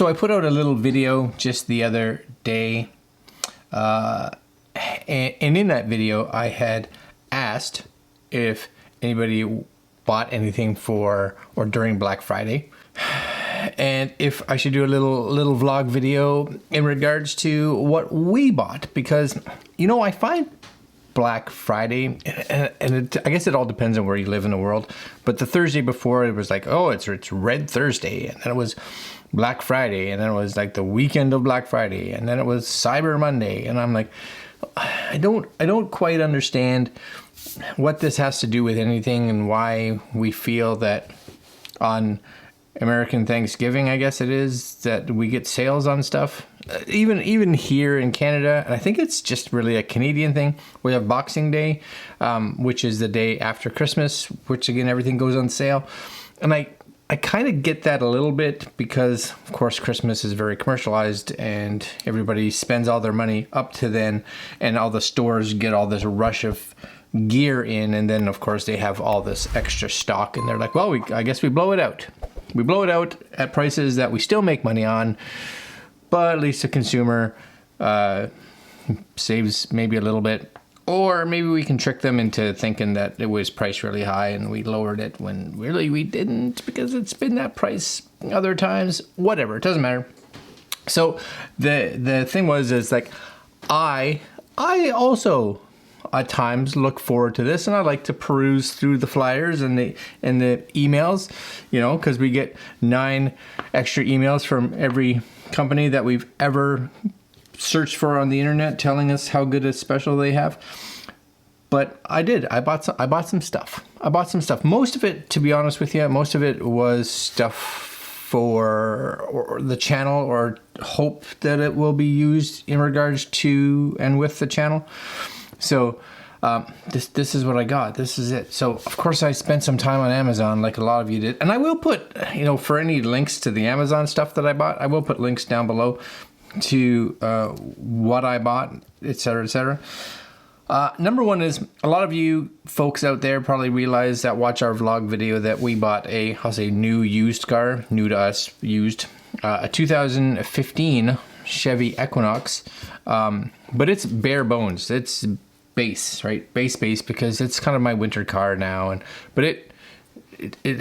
So I put out a little video just the other day, and in that video I had asked if anybody bought anything for or during Black Friday, and if I should do a little vlog video in regards to what we bought, because I find Black Friday, and I guess it all depends on where you live in the world, but the Thursday before, it was like, oh, it's Red Thursday, and then it was Black Friday, and then it was like the weekend of Black Friday, and then it was Cyber Monday, and I'm like, I don't quite understand what this has to do with anything, and why we feel that on American Thanksgiving, I guess it is, that we get sales on stuff. Even here in Canada, and I think it's just really a Canadian thing, we have Boxing Day, which is the day after Christmas, which again, everything goes on sale. And I kind of get that a little bit, because of course Christmas is very commercialized and everybody spends all their money up to then, and all the stores get all this rush of gear in, and then of course they have all this extra stock, and they're like, well, I guess we blow it out. We blow it out at prices that we still make money on, but at least the consumer saves maybe a little bit. Or maybe we can trick them into thinking that it was priced really high and we lowered it when really we didn't, because it's been that price other times. Whatever, it doesn't matter. So the thing is like, I also at times look forward to this, and I like to peruse through the flyers and the emails, because we get 9 extra emails from every company that we've ever searched for on the internet, telling us how good a special they have. But I bought some stuff. Most of it, to be honest with you, was stuff for the channel, or hope that it will be used in regards to and with the channel. So this is what I got. This is it. So of course I spent some time on Amazon, like a lot of you did. And I will put, for any links to the Amazon stuff that I bought, I will put links down below to what I bought, etc., etc. Number one is, a lot of you folks out there probably realize that watch our vlog video that we bought I'll say new used car, new to us, used, a 2015 Chevy Equinox, but it's bare bones. It's base, right? Base, because it's kind of my winter car now, but it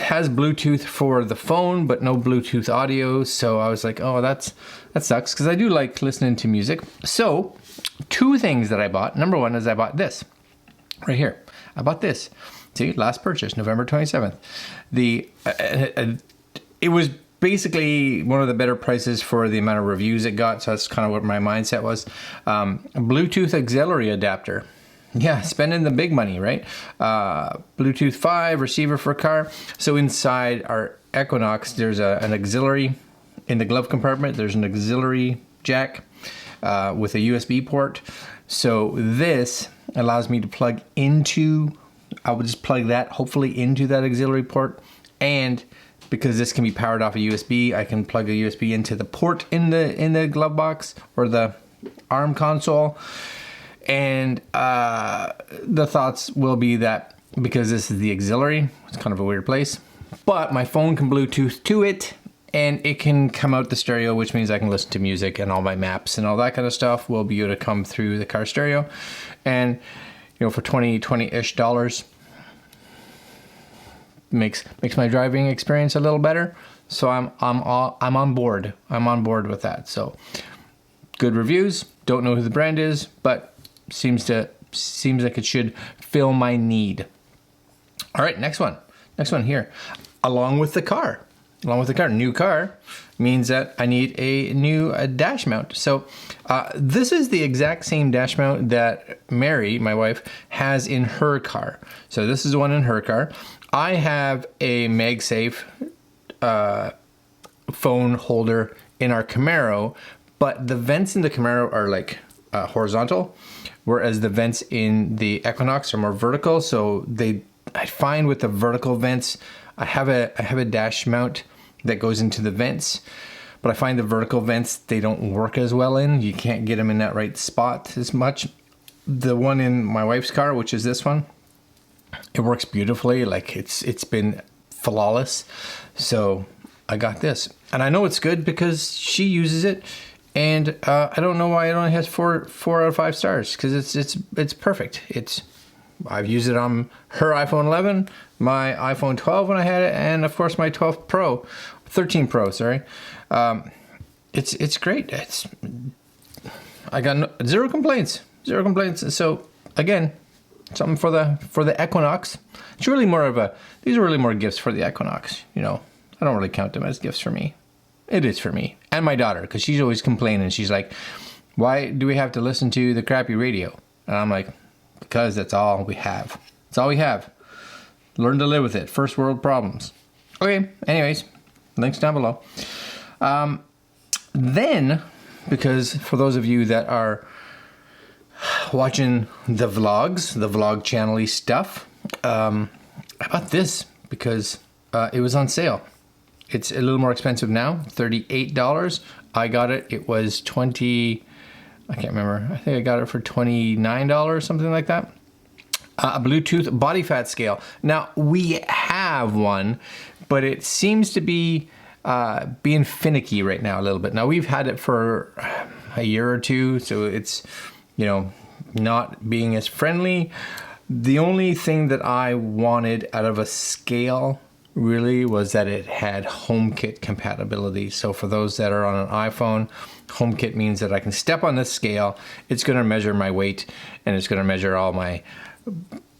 has Bluetooth for the phone, but no Bluetooth audio. So I was like, oh, that sucks, because I do like listening to music. So 2 things that I bought. Number one is I bought this right here. I bought this. See, last purchase, November 27th. It was basically one of the better prices for the amount of reviews it got. So that's kind of what my mindset was. A Bluetooth auxiliary adapter. Yeah, spending the big money, right? Bluetooth 5 receiver for car. So inside our Equinox, there's an auxiliary in the glove compartment. There's an auxiliary jack with a USB port. So this allows me to plug into, I would just plug that hopefully into that auxiliary port. And because this can be powered off a USB, I can plug a USB into the port in the glove box or the ARM console. And the thoughts will be that because this is the auxiliary, it's kind of a weird place, but my phone can Bluetooth to it, and it can come out the stereo, which means I can listen to music, and all my maps and all that kind of stuff will be able to come through the car stereo. And for $20-ish makes my driving experience a little better. So I'm on board. I'm on board with that. So good reviews. Don't know who the brand is, but seems like it should fill my need. All right, next one here. Along with the car, new car means that I need a new dash mount. So this is the exact same dash mount that Mary, my wife, has in her car. So this is the one in her car. I have a MagSafe phone holder in our Camaro, but the vents in the Camaro are like horizontal, whereas the vents in the Equinox are more vertical. So I find with the vertical vents, I have a dash mount that goes into the vents, but I find the vertical vents, they don't work as well in. You can't get them in that right spot as much. The one in my wife's car, which is this one, it works beautifully. Like it's been flawless. So I got this. And I know it's good because she uses it. And I don't know why it only has 4 out of 5 stars, because it's perfect. I've used it on her iPhone 11, my iPhone 12 when I had it, and of course my 13 Pro, sorry. It's great. I got zero complaints. So again, something for the Equinox. These are really more gifts for the Equinox. You know, I don't really count them as gifts for me. It is for me and my daughter, because she's always complaining. She's like, "Why do we have to listen to the crappy radio?" And I'm like, "Because that's all we have. It's all we have. Learn to live with it. First world problems." Okay. Anyways, links down below. Then, because for those of you that are watching the vlogs, the vlog channel-y stuff, I bought this because it was on sale. It's a little more expensive now, $38. I got it. It was I can't remember. I think I got it for $29, something like that. A Bluetooth body fat scale. Now, we have one, but it seems to be being finicky right now a little bit. Now, we've had it for a year or two, so it's, you know, not being as friendly. The only thing that I wanted out of a scale really was that it had HomeKit compatibility. So for those that are on an iPhone, HomeKit means that I can step on this scale, it's going to measure my weight, and it's going to measure all my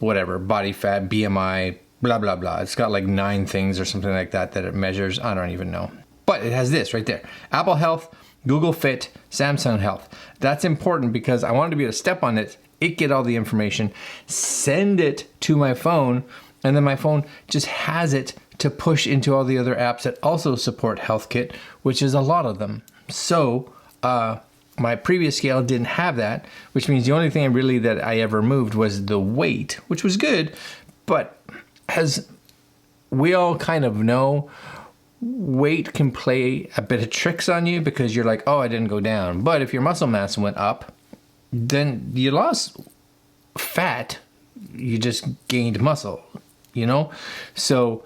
whatever, body fat, BMI, blah, blah, blah. It's got like 9 things or something like that it measures. I don't even know. But it has this right there. Apple Health, Google Fit, Samsung Health. That's important because I wanted to be able to step on it, get all the information, send it to my phone, and then my phone just has it to push into all the other apps that also support HealthKit, which is a lot of them. So my previous scale didn't have that, which means the only thing really that I ever moved was the weight, which was good. But as we all kind of know, weight can play a bit of tricks on you, because you're like, oh, I didn't go down. But if your muscle mass went up, then you lost fat, you just gained muscle, you know? So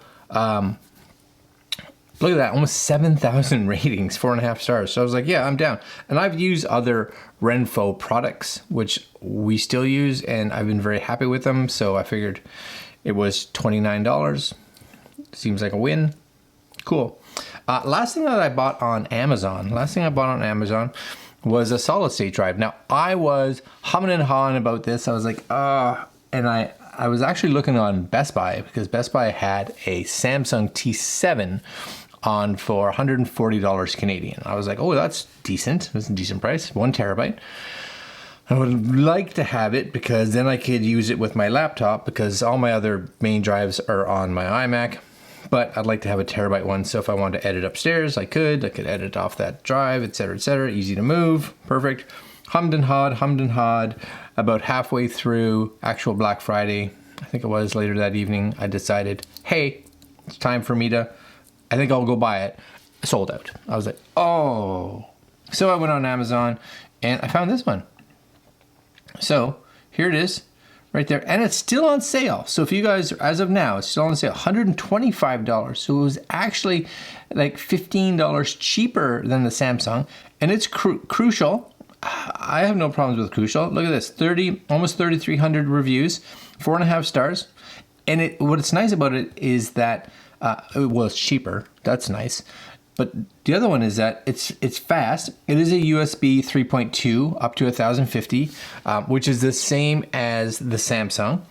look at that, almost 7,000 ratings, 4.5 stars. So I was like, yeah, I'm down. And I've used other Renpho products, which we still use, and I've been very happy with them. So I figured it was $29. Seems like a win. Cool. Last thing that I bought on Amazon was a solid state drive. Now, I was humming and hawing about this. I was like, and I was actually looking on Best Buy, because Best Buy had a Samsung T7 on for $140 Canadian. I was like, oh, that's decent. That's a decent price, 1 terabyte. I would like to have it because then I could use it with my laptop, because all my other main drives are on my iMac. But I'd like to have a terabyte one, so if I wanted to edit upstairs, I could edit off that drive, etc., easy to move, perfect. Hummed and hawed. About halfway through actual Black Friday, I think it was later that evening, I decided, hey, it's time for me to, I think I'll go buy it. Sold out. I was like, oh. So I went on Amazon and I found this one. So here it is. Right there, and it's still on sale. So if you guys, as of now, it's still on sale, $125. So it was actually like $15 cheaper than the Samsung, and it's Crucial. I have no problems with Crucial. Look at this, almost 3,300 reviews, 4.5 stars. And what's nice about it is that it's cheaper. That's nice. But the other one is that it's fast. It is a USB 3.2 up to 1050, which is the same as the Samsung.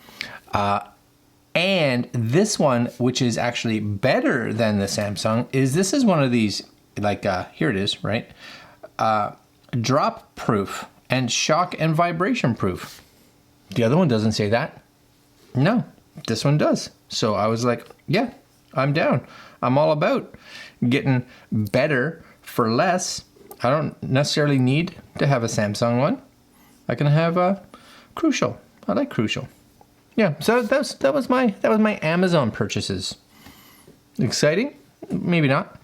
And this one, which is actually better than the Samsung, this is one of these, like, here it is, right? Drop proof and shock and vibration proof. The other one doesn't say that. No, this one does. So I was like, yeah, I'm down. I'm all about getting better for less. I don't necessarily need to have a Samsung one. I can have a Crucial. I like Crucial. Yeah, so that was my Amazon purchases. Exciting? Maybe not.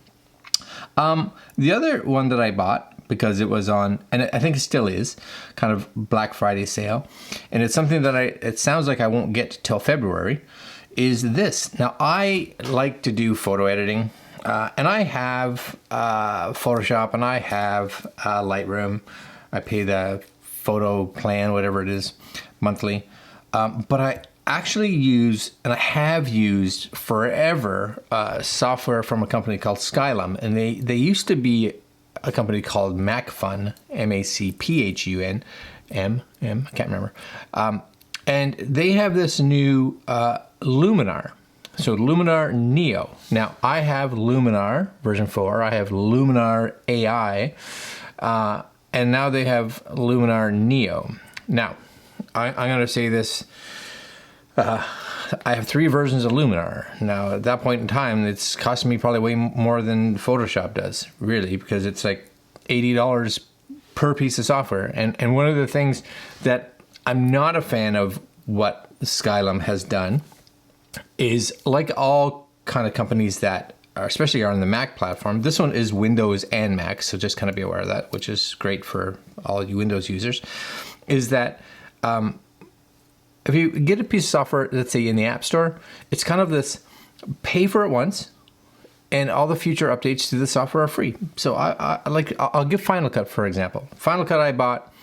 The other one that I bought, because it was on, and I think it still is, kind of Black Friday sale, and it's something that it sounds like I won't get till February, is this. Now, I like to do photo editing, And I have Photoshop, and I have Lightroom. I pay the photo plan, whatever it is, monthly. But I actually use, and I have used forever, software from a company called Skylum. And they used to be a company called MacPhun, MacPhun, I can't remember. And they have this new Luminar. So Luminar Neo. Now, I have Luminar version 4. I have Luminar AI. And now they have Luminar Neo. Now, I'm going to say this. I have 3 versions of Luminar. Now, at that point in time, it's costing me probably way more than Photoshop does, really, because it's like $80 per piece of software. And one of the things that I'm not a fan of what Skylum has done is, like all kind of companies that are, especially are on the Mac platform, this one is Windows and Mac, so just kind of be aware of that, which is great for all you Windows users, is that if you get a piece of software, let's say in the App Store, it's kind of this pay for it once, and all the future updates to the software are free. So I'll give Final Cut, for example. Final Cut I bought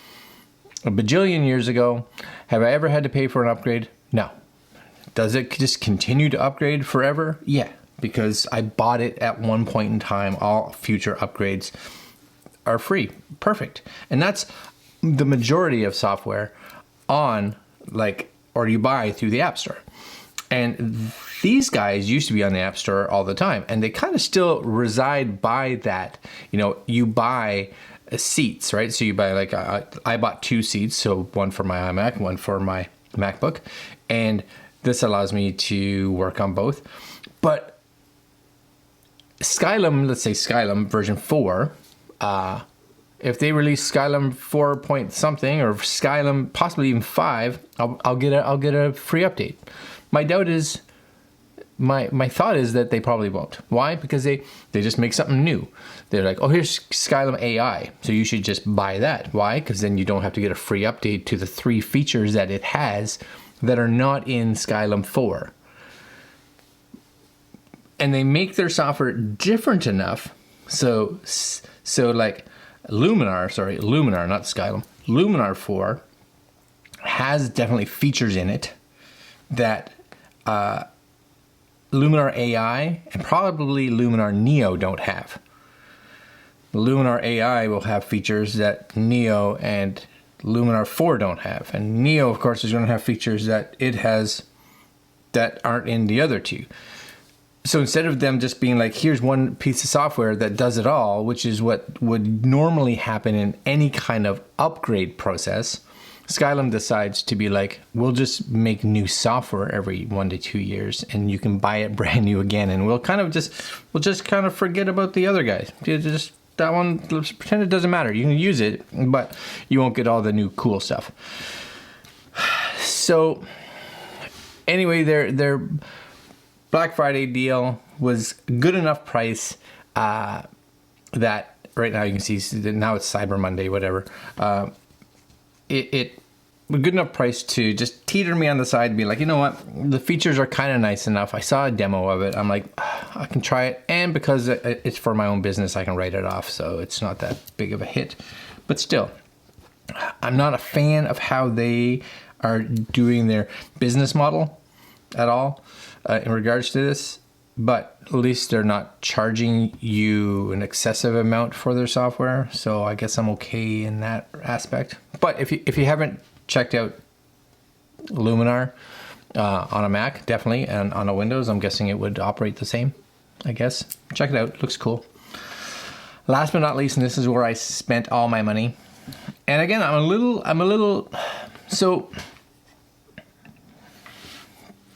a bajillion years ago. Have I ever had to pay for an upgrade? No. Does it just continue to upgrade forever? Yeah, because I bought it at one point in time. All future upgrades are free. Perfect. And that's the majority of software on, like, or you buy through the App Store. And these guys used to be on the App Store all the time, and they kind of still reside by that. You know, you buy seats, right? So you buy, like, I bought 2 seats, so one for my iMac, one for my MacBook, and this allows me to work on both. But Skylum, let's say Skylum version 4, if they release Skylum 4 point something, or Skylum possibly even 5, I'll get a free update. My doubt is, my thought is that they probably won't. Why? Because they just make something new. They're like, oh, here's Skylum AI, so you should just buy that. Why? Because then you don't have to get a free update to the 3 features that it has that are not in Skylum 4. And they make their software different enough, so like Luminar, not Skylum, Luminar 4 has definitely features in it that Luminar AI and probably Luminar Neo don't have. Luminar AI will have features that Neo and Luminar 4 don't have. And Neo, of course, is going to have features that it has that aren't in the other 2. So instead of them just being like, here's one piece of software that does it all, which is what would normally happen in any kind of upgrade process, Skylum decides to be like, we'll just make new software every 1 to 2 years, and you can buy it brand new again, and we'll just kind of forget about the other guys. Just that one, let's pretend it doesn't matter. You can use it, but you won't get all the new cool stuff. So anyway, their Black Friday deal was good enough price that right now you can see, now it's Cyber Monday, whatever. It was good enough price to just teeter me on the side and be like, you know what, the features are kind of nice enough. I saw a demo of it. I'm like, I can try it. And because it's for my own business, I can write it off. So it's not that big of a hit. But still, I'm not a fan of how they are doing their business model at all in regards to this. But at least they're not charging you an excessive amount for their software. So I guess I'm okay in that aspect. But if you haven't checked out Luminar on a Mac, definitely, and on a Windows, I'm guessing it would operate the same, I guess. Check it out. It looks cool. Last but not least, and this is where I spent all my money. And again, I'm a little, so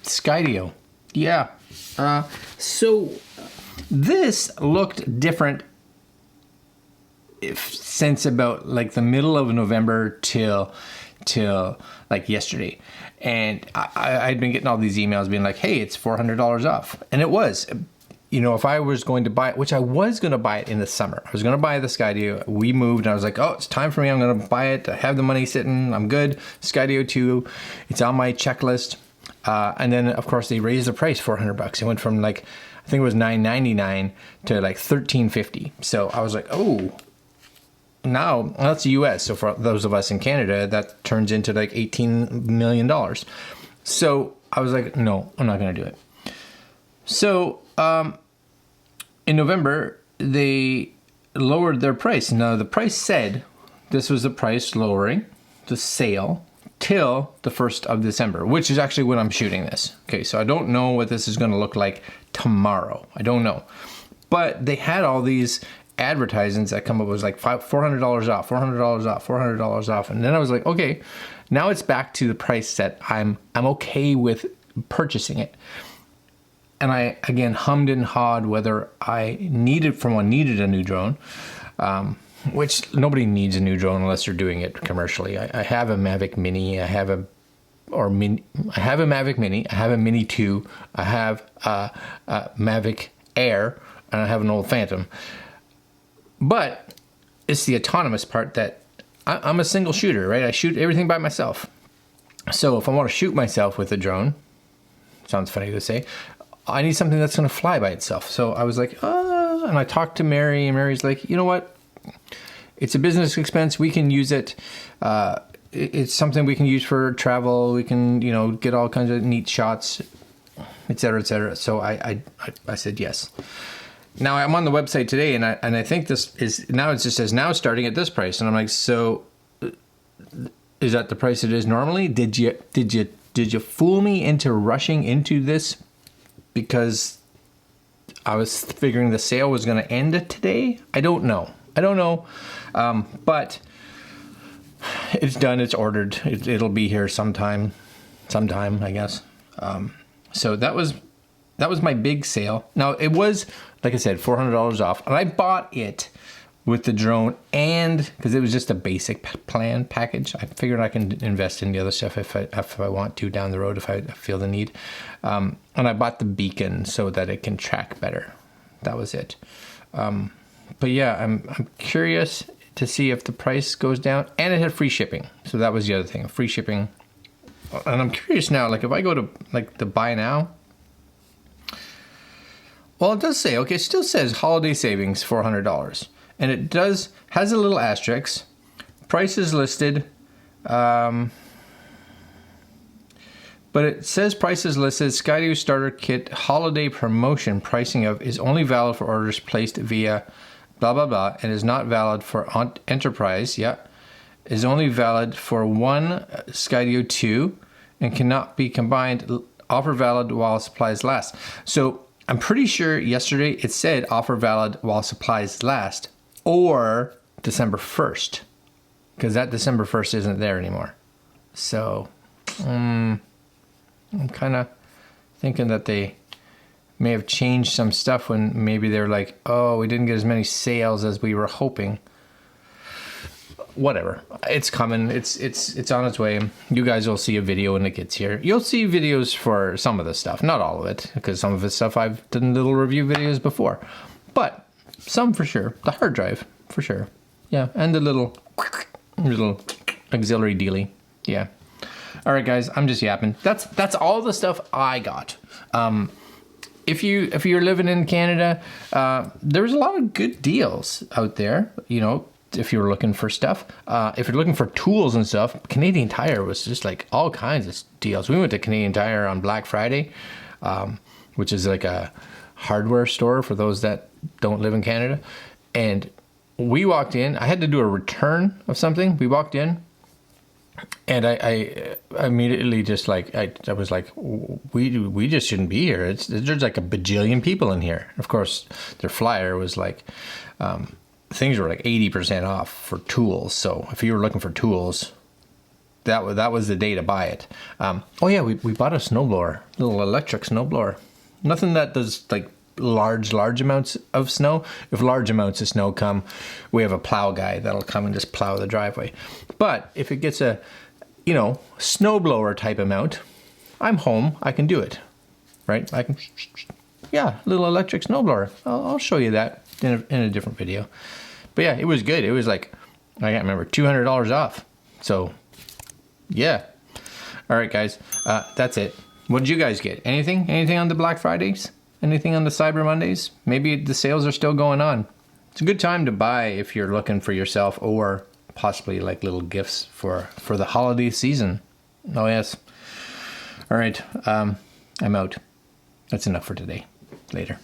Skydio. Yeah. So this looked different since about like the middle of November till like yesterday. And I'd been getting all these emails being like, hey, it's $400 off. And it was, you know, if I was going to buy it, which I was going to buy it in the summer, I was going to buy the Skydio. We moved and I was like, oh, it's time for me. I'm going to buy it. I have the money sitting. I'm good. Skydio 2, it's on my checklist. And then of course they raised the price $400. It went from like, I think it was $9.99 to like $13.50. So I was like, oh, now that's the US. So for those of us in Canada, that turns into like $18 million. So I was like, no, I'm not going to do it. So in November, they lowered their price. Now the price said this was the price lowering the sale till the 1st of December, which is actually when I'm shooting this. Okay, so I don't know what this is going to look like tomorrow. I don't know. But they had all these advertisements that come up was like $400 off, $400 off, $400 off. And then I was like, okay, now it's back to the price that I'm okay with purchasing it. And I, again, hummed and hawed whether I needed a new drone, which nobody needs a new drone unless you're doing it commercially. I have a Mavic Mini. I have a Mavic Mini. I have a Mini 2. I have a Mavic Air, and I have an old Phantom. But it's the autonomous part that I'm a single shooter, right? I shoot everything by myself. So if I want to shoot myself with a drone, sounds funny to say, I need something that's going to fly by itself. So I was like, and I talked to Mary, and Mary's like, you know what? It's a business expense. We can use it. It's something we can use for travel. We can, get all kinds of neat shots, et cetera, et cetera. So I said yes. Now I'm on the website today, and I think this is now. It just says now starting at this price, and I'm like, so is that the price it is normally? Did you fool me into rushing into this because I was figuring the sale was going to end today? I don't know. But it's done. It's ordered. It'll be here sometime, I guess. So that was my big sale. Now it was, like I said, $400 off, and I bought it with the drone, and because it was just a basic plan package. I figured I can invest in the other stuff if I want to down the road, if I feel the need. And I bought the beacon so that it can track better. That was it. But yeah, I'm curious to see if the price goes down, and it had free shipping. So that was the other thing, free shipping. And I'm curious now, like if I go to like the buy now, well, it does say, okay, it still says holiday savings, $400. And it has a little asterisk. Price is listed. But it says price is listed. Skydio Starter Kit Holiday Promotion pricing of is only valid for orders placed via blah, blah, blah, and is not valid for Enterprise. Yeah. Is only valid for one Skydio 2 and cannot be combined. Offer valid while supplies last. So I'm pretty sure yesterday it said offer valid while supplies last or December 1st, because that December 1st isn't there anymore. So I'm kind of thinking that they may have changed some stuff when maybe they're like, oh, we didn't get as many sales as we were hoping. Whatever, it's coming. It's on its way. You guys will see a video when it gets here. You'll see videos for some of the stuff, not all of it, because some of the stuff I've done little review videos before, but some for sure. The hard drive for sure, yeah, and the little auxiliary dealy, yeah. All right, guys, I'm just yapping. That's all the stuff I got. If you're living in Canada, there's a lot of good deals out there. If you're looking for stuff, if you're looking for tools and stuff, Canadian Tire was just like all kinds of deals. We went to Canadian Tire on Black Friday, which is like a hardware store for those that don't live in Canada. And we walked in. I had to do a return of something. We walked in, and I immediately just like I was like, we just shouldn't be here. There's like a bajillion people in here. Of course, their flyer was like. Things were like 80% off for tools. So if you were looking for tools, that was the day to buy it. Oh yeah, we bought a snowblower, little electric snowblower. Nothing that does like large amounts of snow. If large amounts of snow come, we have a plow guy that'll come and just plow the driveway. But if it gets a, snowblower type amount, I'm home. I can do it, right? I can, yeah, little electric snowblower. I'll show you that in a different video. But yeah, it was good. It was like, I can't remember, $200 off. So yeah. All right, guys, that's it. What did you guys get? Anything on the Black Fridays? Anything on the Cyber Mondays? Maybe the sales are still going on. It's a good time to buy if you're looking for yourself or possibly like little gifts for the holiday season. Oh, yes. All right. I'm out. That's enough for today. Later.